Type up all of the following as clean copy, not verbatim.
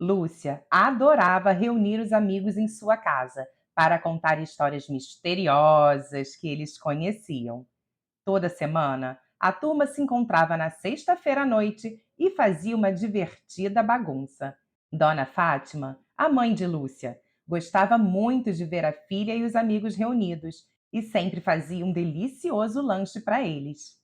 Lúcia adorava reunir os amigos em sua casa para contar histórias misteriosas que eles conheciam. Toda semana, a turma se encontrava na sexta-feira à noite e fazia uma divertida bagunça. Dona Fátima, a mãe de Lúcia, gostava muito de ver a filha e os amigos reunidos e sempre fazia um delicioso lanche para eles.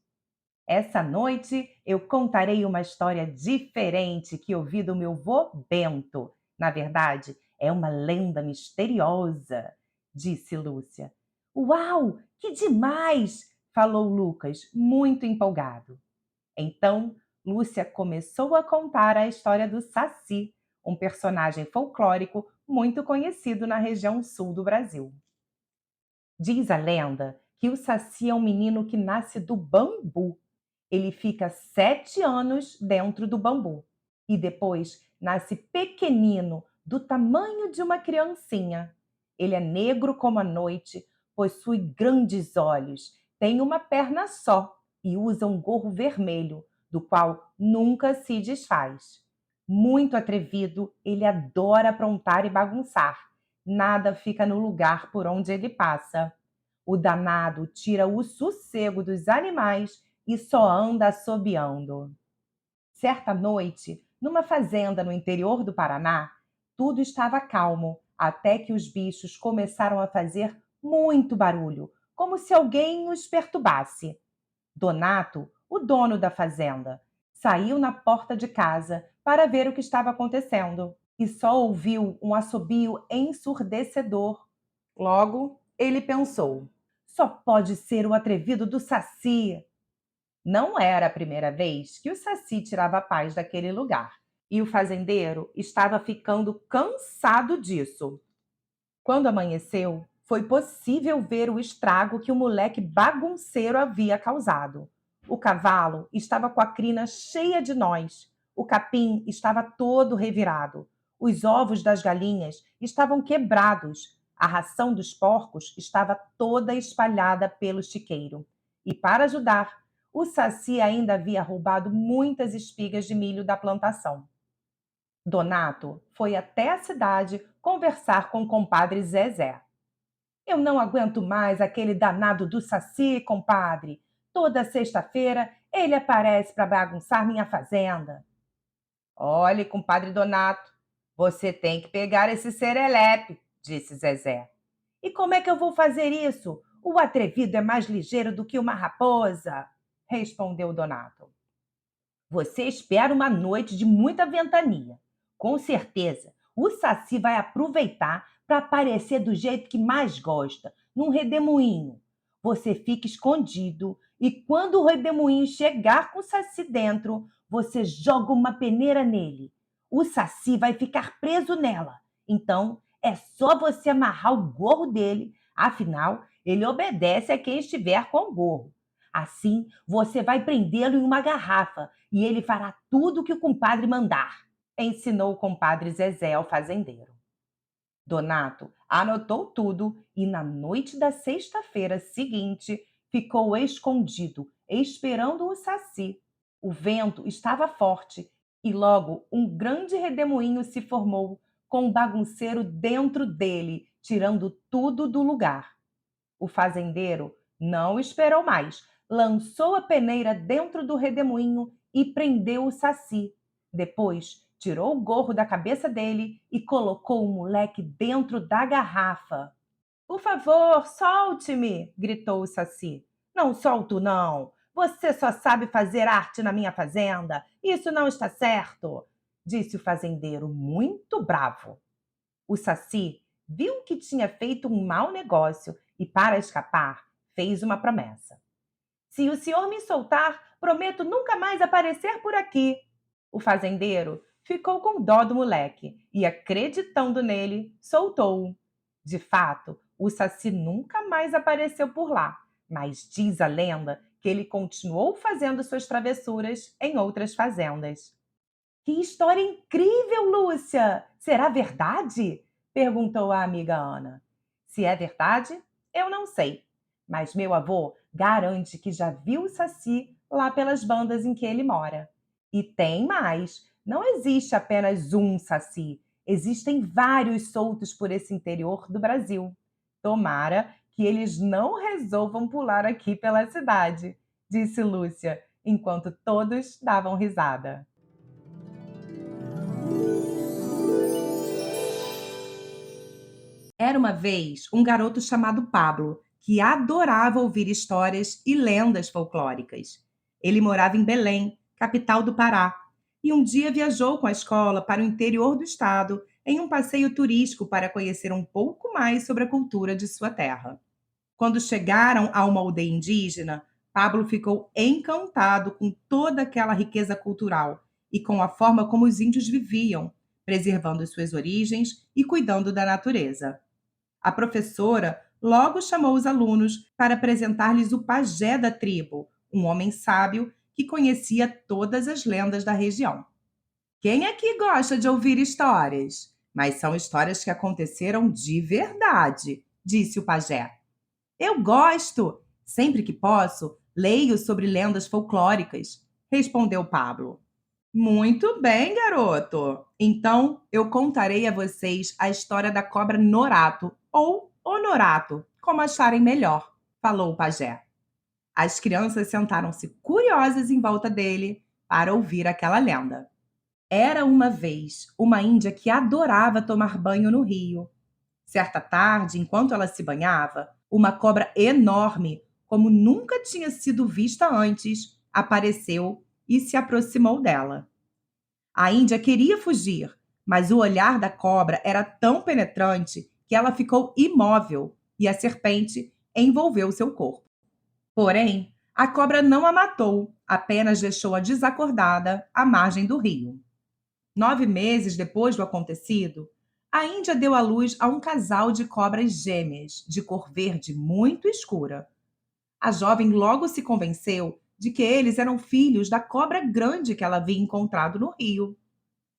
Essa noite eu contarei uma história diferente que ouvi do meu vô Bento. Na verdade, é uma lenda misteriosa, disse Lúcia. Uau, que demais! Falou Lucas, muito empolgado. Então, Lúcia começou a contar a história do Saci, um personagem folclórico muito conhecido na região sul do Brasil. Diz a lenda que o Saci é um menino que nasce do bambu. Ele fica 7 anos dentro do bambu e depois nasce pequenino, do tamanho de uma criancinha. Ele é negro como a noite, possui grandes olhos, tem uma perna só e usa um gorro vermelho, do qual nunca se desfaz. Muito atrevido, ele adora aprontar e bagunçar. Nada fica no lugar por onde ele passa. O danado tira o sossego dos animais e só anda assobiando. Certa noite, numa fazenda no interior do Paraná, tudo estava calmo, até que os bichos começaram a fazer muito barulho, como se alguém os perturbasse. Donato, o dono da fazenda, saiu na porta de casa para ver o que estava acontecendo e só ouviu um assobio ensurdecedor. Logo, ele pensou: só pode ser o atrevido do Saci. Não era a primeira vez que o Saci tirava a paz daquele lugar, e o fazendeiro estava ficando cansado disso. Quando amanheceu, foi possível ver o estrago que o moleque bagunceiro havia causado. O cavalo estava com a crina cheia de nós, o capim estava todo revirado, os ovos das galinhas estavam quebrados, a ração dos porcos estava toda espalhada pelo chiqueiro. E para ajudar, o Saci ainda havia roubado muitas espigas de milho da plantação. Donato foi até a cidade conversar com o compadre Zezé. Eu não aguento mais aquele danado do Saci, compadre. Toda sexta-feira ele aparece para bagunçar minha fazenda. Olhe, compadre Donato, você tem que pegar esse serelepe, disse Zezé. E como é que eu vou fazer isso? O atrevido é mais ligeiro do que uma raposa, respondeu Donato. Você espera uma noite de muita ventania. Com certeza, o Saci vai aproveitar para aparecer do jeito que mais gosta, num redemoinho. Você fica escondido e quando o redemoinho chegar com o Saci dentro, você joga uma peneira nele. O Saci vai ficar preso nela. Então, é só você amarrar o gorro dele, afinal, ele obedece a quem estiver com o gorro. Assim, você vai prendê-lo em uma garrafa e ele fará tudo o que o compadre mandar, ensinou o compadre Zezé ao fazendeiro. Donato anotou tudo e, na noite da sexta-feira seguinte, ficou escondido, esperando o Saci. O vento estava forte e logo um grande redemoinho se formou, com o bagunceiro dentro dele, tirando tudo do lugar. O fazendeiro não esperou mais, lançou a peneira dentro do redemoinho e prendeu o Saci. Depois, tirou o gorro da cabeça dele e colocou o moleque dentro da garrafa. Por favor, solte-me! Gritou o Saci. Não solto, não! Você só sabe fazer arte na minha fazenda. Isso não está certo! Disse o fazendeiro, muito bravo. O Saci viu que tinha feito um mau negócio e, para escapar, fez uma promessa. Se o senhor me soltar, prometo nunca mais aparecer por aqui. O fazendeiro ficou com dó do moleque e, acreditando nele, soltou-o. De fato, o Saci nunca mais apareceu por lá, mas diz a lenda que ele continuou fazendo suas travessuras em outras fazendas. Que história incrível, Lúcia! Será verdade? Perguntou a amiga Ana. Se é verdade, eu não sei. Mas meu avô garante que já viu o Saci lá pelas bandas em que ele mora. E tem mais. Não existe apenas um saci, existem vários soltos por esse interior do Brasil. Tomara que eles não resolvam pular aqui pela cidade, disse Lúcia, enquanto todos davam risada. Era uma vez um garoto chamado Pablo, que adorava ouvir histórias e lendas folclóricas. Ele morava em Belém, capital do Pará, e um dia viajou com a escola para o interior do estado em um passeio turístico para conhecer um pouco mais sobre a cultura de sua terra. Quando chegaram a uma aldeia indígena, Pablo ficou encantado com toda aquela riqueza cultural e com a forma como os índios viviam, preservando suas origens e cuidando da natureza. A professora logo chamou os alunos para apresentar-lhes o pajé da tribo, um homem sábio que conhecia todas as lendas da região. Quem aqui gosta de ouvir histórias? Mas são histórias que aconteceram de verdade, disse o pajé. Eu gosto! Sempre que posso, leio sobre lendas folclóricas, respondeu Pablo. Muito bem, garoto. Então, eu contarei a vocês a história da cobra Norato, ou Honorato, como acharem melhor, falou o pajé. As crianças sentaram-se curiosas em volta dele para ouvir aquela lenda. Era uma vez uma índia que adorava tomar banho no rio. Certa tarde, enquanto ela se banhava, uma cobra enorme, como nunca tinha sido vista antes, apareceu e se aproximou dela. A Índia queria fugir, mas o olhar da cobra era tão penetrante que ela ficou imóvel e a serpente envolveu seu corpo. Porém, a cobra não a matou, apenas deixou-a desacordada à margem do rio. 9 meses depois do acontecido, a Índia deu à luz a um casal de cobras gêmeas, de cor verde muito escura. A jovem logo se convenceu de que eles eram filhos da cobra grande que ela havia encontrado no rio.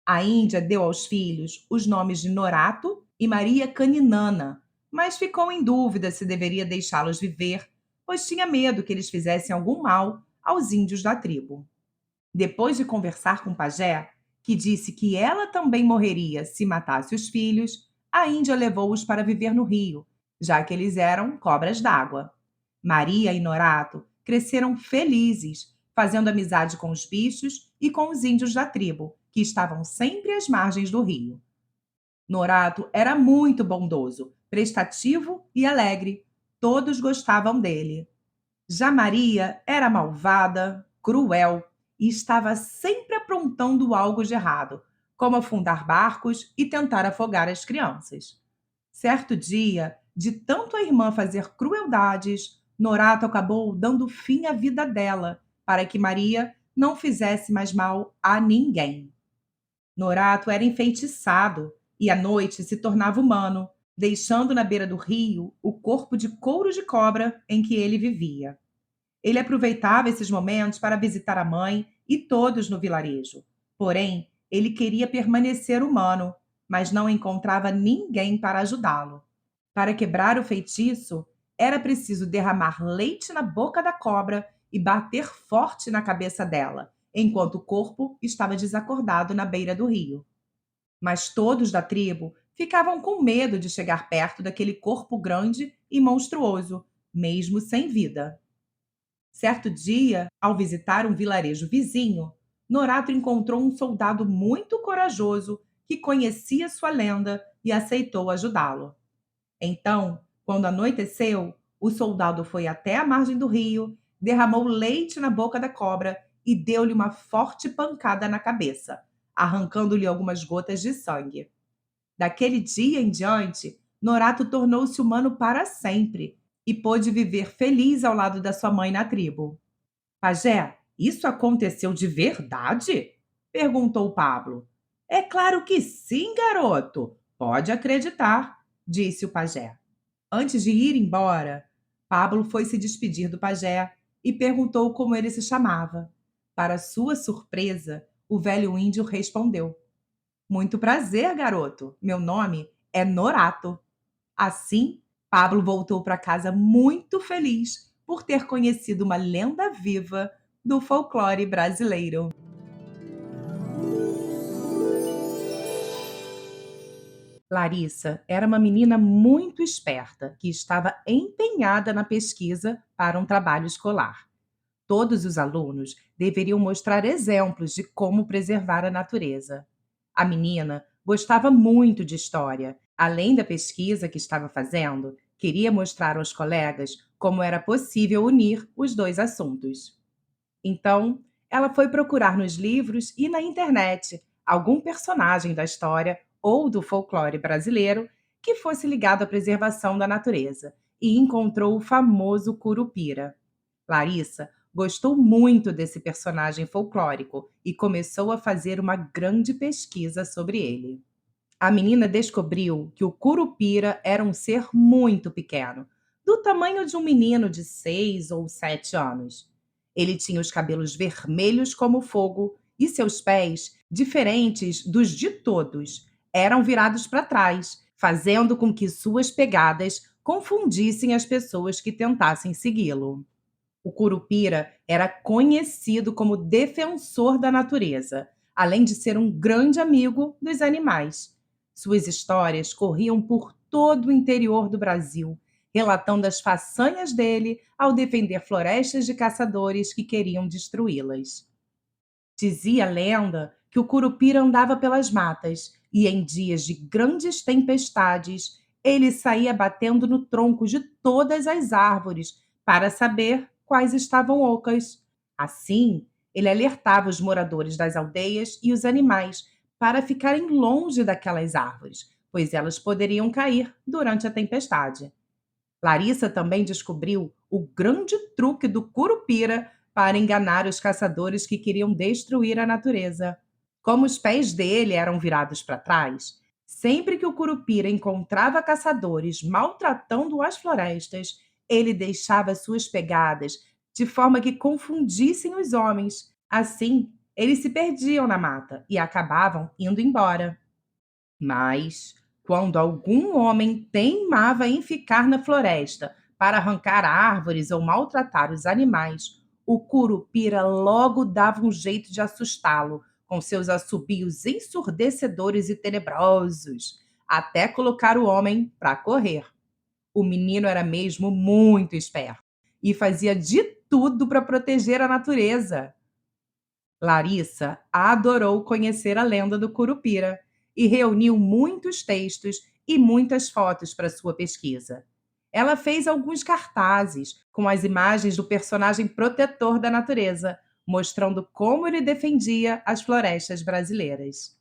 A Índia deu aos filhos os nomes de Norato e Maria Caninana, mas ficou em dúvida se deveria deixá-los viver, pois tinha medo que eles fizessem algum mal aos índios da tribo. Depois de conversar com o pajé, que disse que ela também morreria se matasse os filhos, a Índia levou-os para viver no rio, já que eles eram cobras d'água. Maria e Norato cresceram felizes, fazendo amizade com os bichos e com os índios da tribo, que estavam sempre às margens do rio. Norato era muito bondoso, prestativo e alegre. Todos gostavam dele. Já Maria era malvada, cruel e estava sempre aprontando algo de errado, como afundar barcos e tentar afogar as crianças. Certo dia, de tanto a irmã fazer crueldades, Norato acabou dando fim à vida dela, para que Maria não fizesse mais mal a ninguém. Norato era enfeitiçado e à noite se tornava humano, deixando na beira do rio o corpo de couro de cobra em que ele vivia. Ele aproveitava esses momentos para visitar a mãe e todos no vilarejo. Porém, ele queria permanecer humano, mas não encontrava ninguém para ajudá-lo. Para quebrar o feitiço, era preciso derramar leite na boca da cobra e bater forte na cabeça dela, enquanto o corpo estava desacordado na beira do rio. Mas todos da tribo ficavam com medo de chegar perto daquele corpo grande e monstruoso, mesmo sem vida. Certo dia, ao visitar um vilarejo vizinho, Norato encontrou um soldado muito corajoso que conhecia sua lenda e aceitou ajudá-lo. Então, quando anoiteceu, o soldado foi até a margem do rio, derramou leite na boca da cobra e deu-lhe uma forte pancada na cabeça, arrancando-lhe algumas gotas de sangue. Daquele dia em diante, Norato tornou-se humano para sempre e pôde viver feliz ao lado da sua mãe na tribo. Pajé, isso aconteceu de verdade? Perguntou Pablo. É claro que sim, garoto. Pode acreditar, disse o pajé. Antes de ir embora, Pablo foi se despedir do pajé e perguntou como ele se chamava. Para sua surpresa, o velho índio respondeu: Muito prazer, garoto. Meu nome é Norato. Assim, Pablo voltou para casa muito feliz por ter conhecido uma lenda viva do folclore brasileiro. Larissa era uma menina muito esperta que estava empenhada na pesquisa para um trabalho escolar. Todos os alunos deveriam mostrar exemplos de como preservar a natureza. A menina gostava muito de história. Além da pesquisa que estava fazendo, queria mostrar aos colegas como era possível unir os dois assuntos. Então, ela foi procurar nos livros e na internet algum personagem da história ou do folclore brasileiro que fosse ligado à preservação da natureza e encontrou o famoso Curupira. Larissa gostou muito desse personagem folclórico e começou a fazer uma grande pesquisa sobre ele. A menina descobriu que o Curupira era um ser muito pequeno, do tamanho de um menino de 6 ou 7 anos. Ele tinha os cabelos vermelhos como fogo e seus pés, diferentes dos de todos, eram virados para trás, fazendo com que suas pegadas confundissem as pessoas que tentassem segui-lo. O Curupira era conhecido como defensor da natureza, além de ser um grande amigo dos animais. Suas histórias corriam por todo o interior do Brasil, relatando as façanhas dele ao defender florestas de caçadores que queriam destruí-las. Dizia a lenda que o Curupira andava pelas matas e, em dias de grandes tempestades, ele saía batendo no tronco de todas as árvores para saber quais estavam ocas. Assim, ele alertava os moradores das aldeias e os animais para ficarem longe daquelas árvores, pois elas poderiam cair durante a tempestade. Larissa também descobriu o grande truque do Curupira para enganar os caçadores que queriam destruir a natureza. Como os pés dele eram virados para trás, sempre que o Curupira encontrava caçadores maltratando as florestas, ele deixava suas pegadas de forma que confundissem os homens. Assim, eles se perdiam na mata e acabavam indo embora. Mas, quando algum homem teimava em ficar na floresta para arrancar árvores ou maltratar os animais, o Curupira logo dava um jeito de assustá-lo com seus assobios ensurdecedores e tenebrosos, até colocar o homem para correr. O menino era mesmo muito esperto e fazia de tudo para proteger a natureza. Larissa adorou conhecer a lenda do Curupira e reuniu muitos textos e muitas fotos para sua pesquisa. Ela fez alguns cartazes com as imagens do personagem protetor da natureza, mostrando como ele defendia as florestas brasileiras.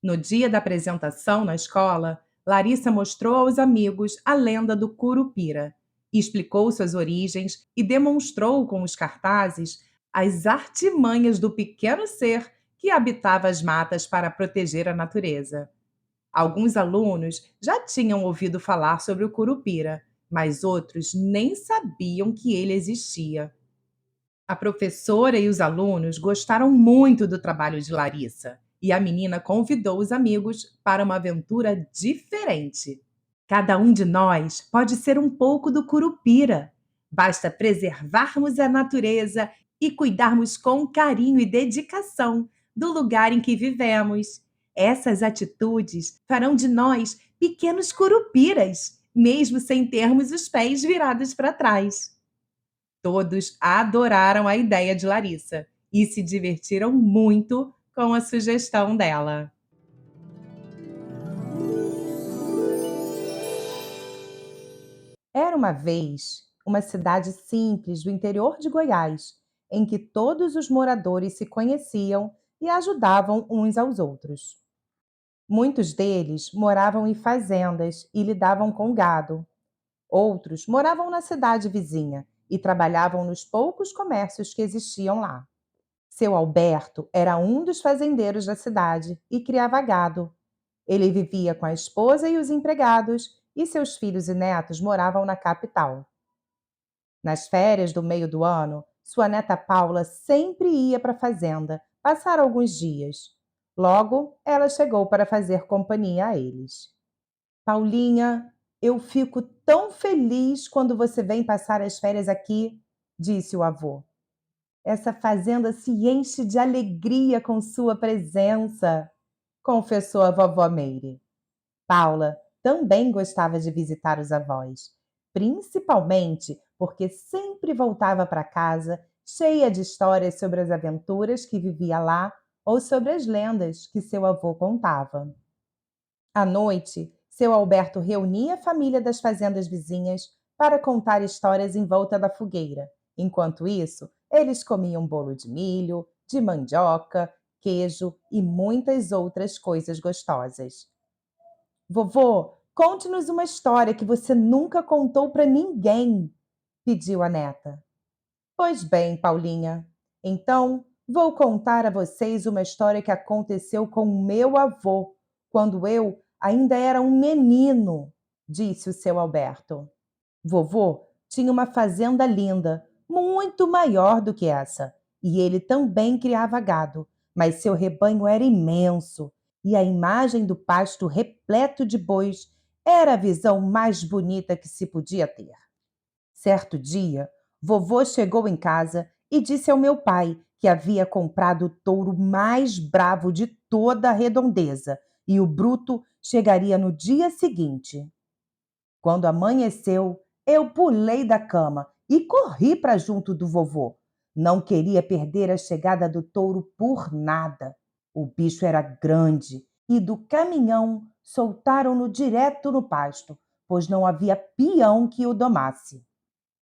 No dia da apresentação na escola, Larissa mostrou aos amigos a lenda do Curupira, explicou suas origens e demonstrou com os cartazes as artimanhas do pequeno ser que habitava as matas para proteger a natureza. Alguns alunos já tinham ouvido falar sobre o Curupira, mas outros nem sabiam que ele existia. A professora e os alunos gostaram muito do trabalho de Larissa e a menina convidou os amigos para uma aventura diferente. Cada um de nós pode ser um pouco do Curupira. Basta preservarmos a natureza e cuidarmos com carinho e dedicação do lugar em que vivemos. Essas atitudes farão de nós pequenos curupiras, mesmo sem termos os pés virados para trás. Todos adoraram a ideia de Larissa e se divertiram muito com a sugestão dela. Era uma vez uma cidade simples do interior de Goiás, em que todos os moradores se conheciam e ajudavam uns aos outros. Muitos deles moravam em fazendas e lidavam com gado. Outros moravam na cidade vizinha e trabalhavam nos poucos comércios que existiam lá. Seu Alberto era um dos fazendeiros da cidade e criava gado. Ele vivia com a esposa e os empregados, e seus filhos e netos moravam na capital. Nas férias do meio do ano, sua neta Paula sempre ia para a fazenda passar alguns dias. Logo, ela chegou para fazer companhia a eles. Paulinha, eu fico tão feliz quando você vem passar as férias aqui, disse o avô. Essa fazenda se enche de alegria com sua presença, confessou a vovó Meire. Paula também gostava de visitar os avós, principalmente porque sempre voltava para casa cheia de histórias sobre as aventuras que vivia lá ou sobre as lendas que seu avô contava. À noite, seu Alberto reunia a família das fazendas vizinhas para contar histórias em volta da fogueira. Enquanto isso, eles comiam bolo de milho, de mandioca, queijo e muitas outras coisas gostosas. Vovô, conte-nos uma história que você nunca contou para ninguém, pediu a neta. Pois bem, Paulinha. Então, vou contar a vocês uma história que aconteceu com o meu avô, quando eu ainda era um menino, disse o seu Alberto. Vovô tinha uma fazenda linda, muito maior do que essa, e ele também criava gado, mas seu rebanho era imenso, e a imagem do pasto repleto de bois era a visão mais bonita que se podia ter. Certo dia, vovô chegou em casa e disse ao meu pai que havia comprado o touro mais bravo de toda a redondeza e o bruto chegaria no dia seguinte. Quando amanheceu, eu pulei da cama e corri para junto do vovô. Não queria perder a chegada do touro por nada. O bicho era grande e do caminhão soltaram-no direto no pasto, pois não havia peão que o domasse.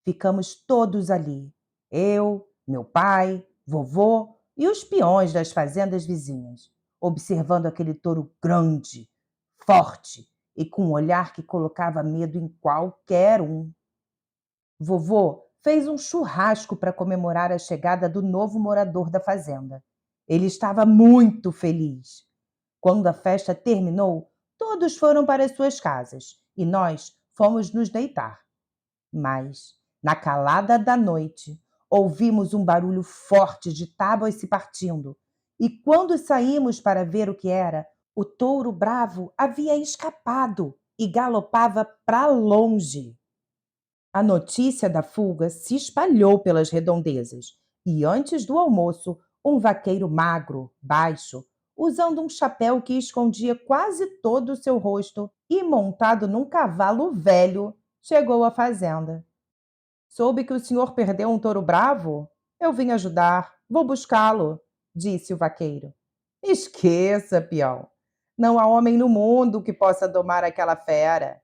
Ficamos todos ali. Eu, meu pai, vovô e os peões das fazendas vizinhas, observando aquele touro grande, forte e com um olhar que colocava medo em qualquer um. Vovô fez um churrasco para comemorar a chegada do novo morador da fazenda. Ele estava muito feliz. Quando a festa terminou, todos foram para as suas casas e nós fomos nos deitar. Mas, na calada da noite, ouvimos um barulho forte de tábuas se partindo, e quando saímos para ver o que era, o touro bravo havia escapado e galopava para longe. A notícia da fuga se espalhou pelas redondezas, e antes do almoço, um vaqueiro magro, baixo, usando um chapéu que escondia quase todo o seu rosto e montado num cavalo velho, chegou à fazenda. Soube que o senhor perdeu um touro bravo? Eu vim ajudar. Vou buscá-lo, disse o vaqueiro. Esqueça, peão. Não há homem no mundo que possa domar aquela fera,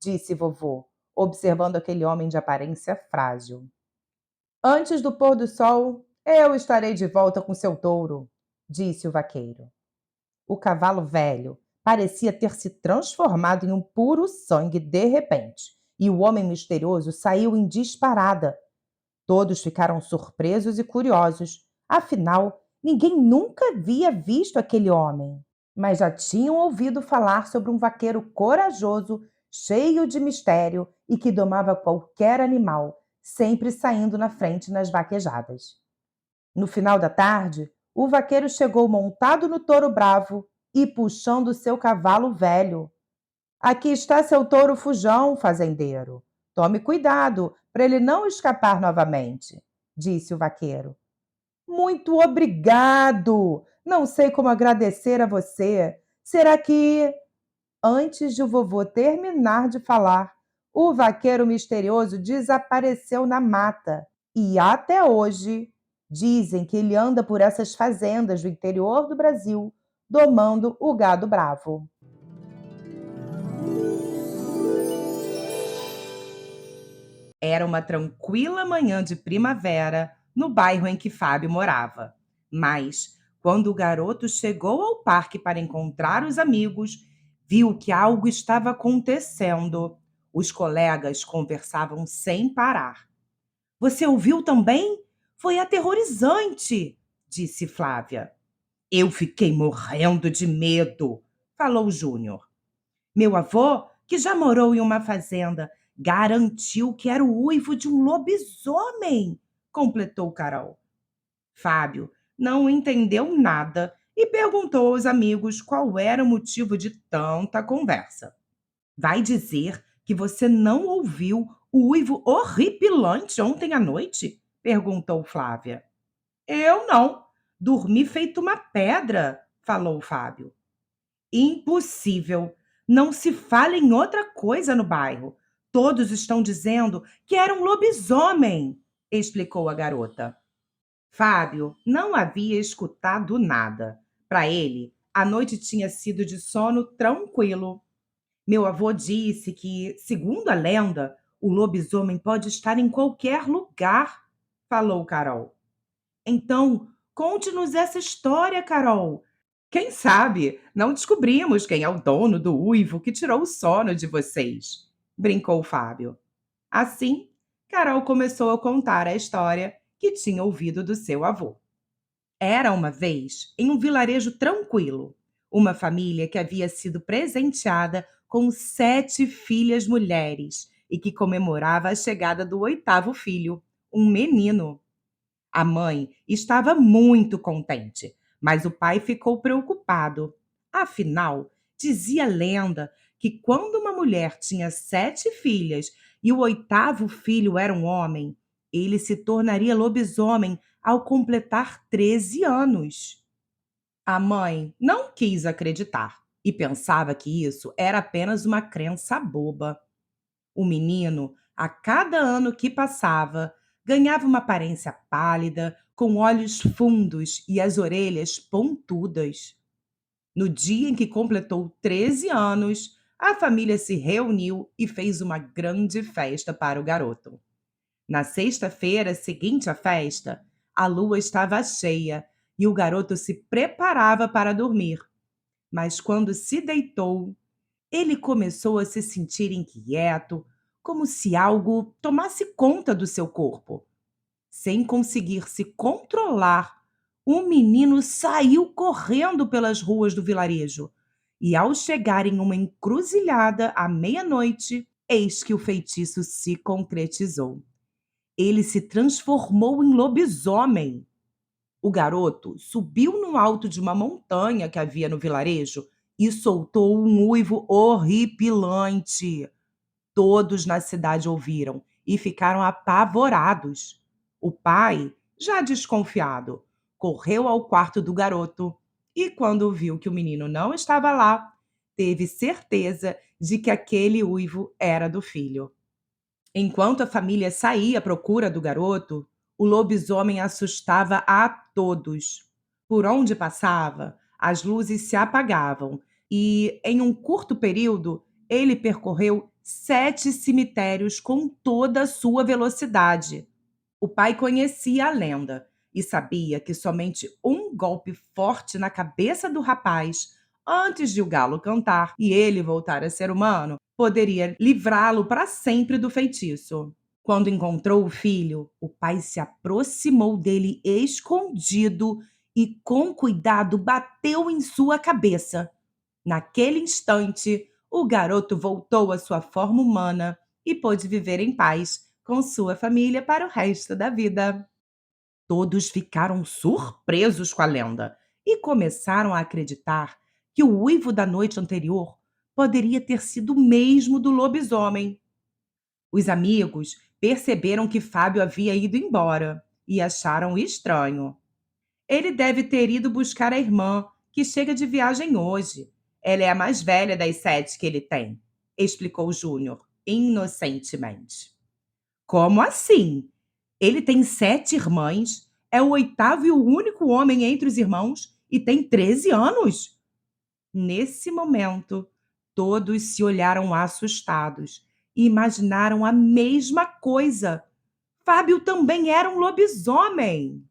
disse vovô, observando aquele homem de aparência frágil. Antes do pôr do sol, eu estarei de volta com seu touro, disse o vaqueiro. O cavalo velho parecia ter se transformado em um puro sangue de repente, e o homem misterioso saiu em disparada. Todos ficaram surpresos e curiosos. Afinal, ninguém nunca havia visto aquele homem. Mas já tinham ouvido falar sobre um vaqueiro corajoso, cheio de mistério e que domava qualquer animal, sempre saindo na frente nas vaquejadas. No final da tarde, o vaqueiro chegou montado no touro bravo e puxando seu cavalo velho. Aqui está seu touro fujão, fazendeiro. Tome cuidado para ele não escapar novamente, disse o vaqueiro. Muito obrigado! Não sei como agradecer a você. Será que. Antes de o vovô terminar de falar, o vaqueiro misterioso desapareceu na mata. E até hoje dizem que ele anda por essas fazendas do interior do Brasil, domando o gado bravo. Era uma tranquila manhã de primavera no bairro em que Fábio morava. Mas, quando o garoto chegou ao parque para encontrar os amigos, viu que algo estava acontecendo. Os colegas conversavam sem parar. Você ouviu também? Foi aterrorizante, disse Flávia. Eu fiquei morrendo de medo, falou Júnior. Meu avô, que já morou em uma fazenda, garantiu que era o uivo de um lobisomem, completou Carol. Fábio não entendeu nada e perguntou aos amigos qual era o motivo de tanta conversa. Vai dizer que você não ouviu o uivo horripilante ontem à noite? Perguntou Flávia. Eu não. Dormi feito uma pedra, falou Fábio. Impossível. Não se fala em outra coisa no bairro. Todos estão dizendo que era um lobisomem, explicou a garota. Fábio não havia escutado nada. Para ele, a noite tinha sido de sono tranquilo. Meu avô disse que, segundo a lenda, o lobisomem pode estar em qualquer lugar, falou Carol. Então, conte-nos essa história, Carol. Quem sabe não descobrimos quem é o dono do uivo que tirou o sono de vocês, brincou Fábio. Assim, Carol começou a contar a história que tinha ouvido do seu avô. Era uma vez, em um vilarejo tranquilo, uma família que havia sido presenteada com 7 filhas mulheres e que comemorava a chegada do oitavo filho, um menino. A mãe estava muito contente, mas o pai ficou preocupado. Afinal, dizia a lenda que quando uma mulher tinha 7 filhas e o oitavo filho era um homem, ele se tornaria lobisomem ao completar 13 anos. A mãe não quis acreditar e pensava que isso era apenas uma crença boba. O menino, a cada ano que passava, ganhava uma aparência pálida, com olhos fundos e as orelhas pontudas. No dia em que completou 13 anos, a família se reuniu e fez uma grande festa para o garoto. Na sexta-feira seguinte à festa, a lua estava cheia e o garoto se preparava para dormir. Mas quando se deitou, ele começou a se sentir inquieto, como se algo tomasse conta do seu corpo. Sem conseguir se controlar, o menino saiu correndo pelas ruas do vilarejo. E ao chegar em uma encruzilhada à meia-noite, eis que o feitiço se concretizou. Ele se transformou em lobisomem. O garoto subiu no alto de uma montanha que havia no vilarejo e soltou um uivo horripilante. Todos na cidade ouviram e ficaram apavorados. O pai, já desconfiado, correu ao quarto do garoto e, quando viu que o menino não estava lá, teve certeza de que aquele uivo era do filho. Enquanto a família saía à procura do garoto, o lobisomem assustava a todos. Por onde passava, as luzes se apagavam e, em um curto período, ele percorreu 7 cemitérios com toda a sua velocidade. O pai conhecia a lenda e sabia que somente um golpe forte na cabeça do rapaz, antes de o galo cantar e ele voltar a ser humano, poderia livrá-lo para sempre do feitiço. Quando encontrou o filho, o pai se aproximou dele escondido e, com cuidado, bateu em sua cabeça. Naquele instante, o garoto voltou à sua forma humana e pôde viver em paz com sua família para o resto da vida. Todos ficaram surpresos com a lenda e começaram a acreditar que o uivo da noite anterior poderia ter sido o mesmo do lobisomem. Os amigos perceberam que Fábio havia ido embora e acharam estranho. Ele deve ter ido buscar a irmã, que chega de viagem hoje. Ela é a mais velha das 7 que ele tem, explicou Júnior, inocentemente. Como assim? Ele tem 7 irmãs, é o oitavo e o único homem entre os irmãos e tem 13 anos? Nesse momento, todos se olharam assustados e imaginaram a mesma coisa. Fábio também era um lobisomem.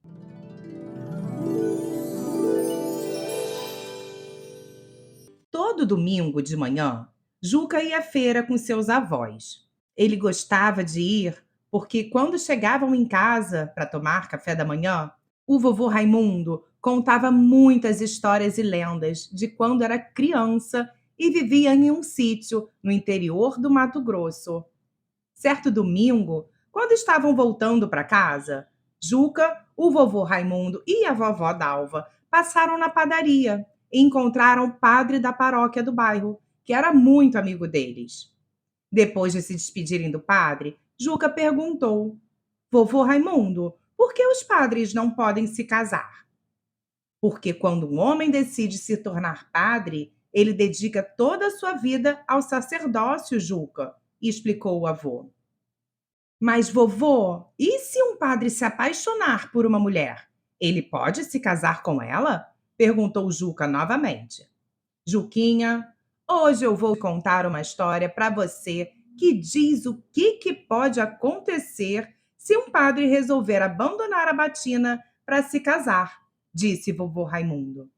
Todo domingo de manhã, Juca ia à feira com seus avós. Ele gostava de ir porque, quando chegavam em casa para tomar café da manhã, o vovô Raimundo contava muitas histórias e lendas de quando era criança e vivia em um sítio no interior do Mato Grosso. Certo domingo, quando estavam voltando para casa, Juca, o vovô Raimundo e a vovó Dalva passaram na padaria e encontraram o padre da paróquia do bairro, que era muito amigo deles. Depois de se despedirem do padre, Juca perguntou: Vovô Raimundo, por que os padres não podem se casar? Porque quando um homem decide se tornar padre, Ele dedica toda a sua vida ao sacerdócio, Juca, explicou o avô. Mas, vovô, e se um padre se apaixonar por uma mulher? Ele pode se casar com ela? Perguntou Juca novamente. Juquinha, hoje eu vou contar uma história para você que diz o que pode acontecer se um padre resolver abandonar a batina para se casar, disse vovô Raimundo.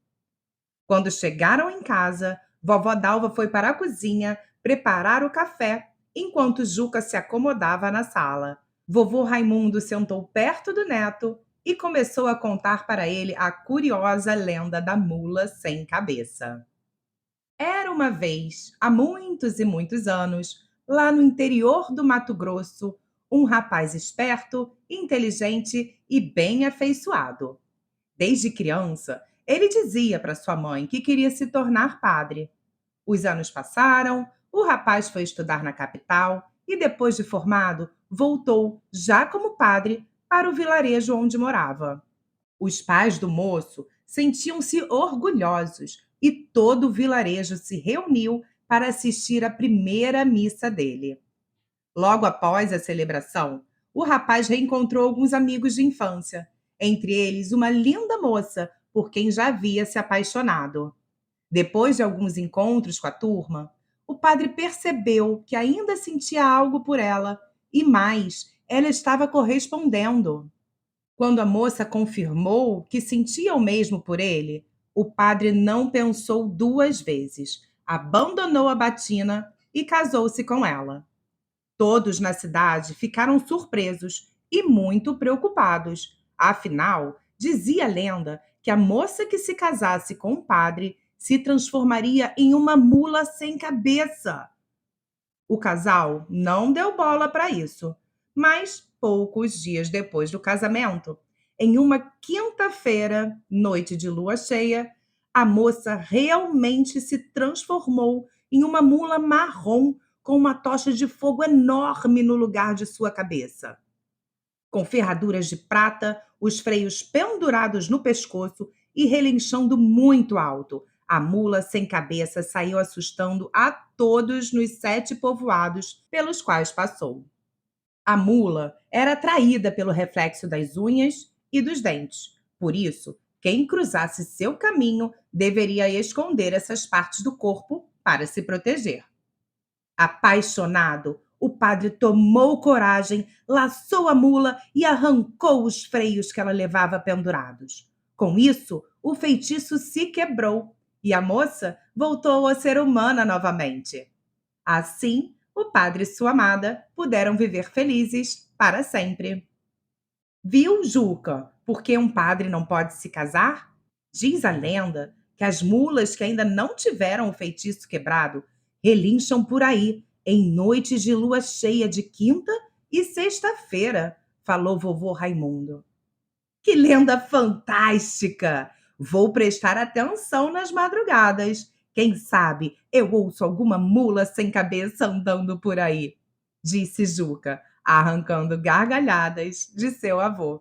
Quando chegaram em casa, vovó Dalva foi para a cozinha preparar o café, enquanto Juca se acomodava na sala. Vovô Raimundo sentou perto do neto e começou a contar para ele a curiosa lenda da mula sem cabeça. Era uma vez, há muitos e muitos anos, lá no interior do Mato Grosso, um rapaz esperto, inteligente e bem afeiçoado. Desde criança, ele dizia para sua mãe que queria se tornar padre. Os anos passaram, o rapaz foi estudar na capital e, depois de formado, voltou, já como padre, para o vilarejo onde morava. Os pais do moço sentiam-se orgulhosos e todo o vilarejo se reuniu para assistir à primeira missa dele. Logo após a celebração, o rapaz reencontrou alguns amigos de infância, entre eles uma linda moça por quem já havia se apaixonado. Depois de alguns encontros com a turma, o padre percebeu que ainda sentia algo por ela e mais, ela estava correspondendo. Quando a moça confirmou que sentia o mesmo por ele, o padre não pensou duas vezes, abandonou a batina e casou-se com ela. Todos na cidade ficaram surpresos e muito preocupados. Afinal, dizia a lenda que a moça que se casasse com o padre se transformaria em uma mula sem cabeça. O casal não deu bola para isso, mas poucos dias depois do casamento, em uma quinta-feira, noite de lua cheia, a moça realmente se transformou em uma mula marrom com uma tocha de fogo enorme no lugar de sua cabeça. Com ferraduras de prata, os freios pendurados no pescoço e relinchando muito alto, a mula sem cabeça saiu assustando a todos nos 7 povoados pelos quais passou. A mula era atraída pelo reflexo das unhas e dos dentes. Por isso, quem cruzasse seu caminho deveria esconder essas partes do corpo para se proteger. Apaixonado, o padre tomou coragem, laçou a mula e arrancou os freios que ela levava pendurados. Com isso, o feitiço se quebrou e a moça voltou a ser humana novamente. Assim, o padre e sua amada puderam viver felizes para sempre. Viu, Juca, por que um padre não pode se casar? Diz a lenda que as mulas que ainda não tiveram o feitiço quebrado relincham por aí em noites de lua cheia de quinta e sexta-feira, falou vovô Raimundo. Que lenda fantástica! Vou prestar atenção nas madrugadas. Quem sabe eu ouço alguma mula sem cabeça andando por aí, disse Juca, arrancando gargalhadas de seu avô.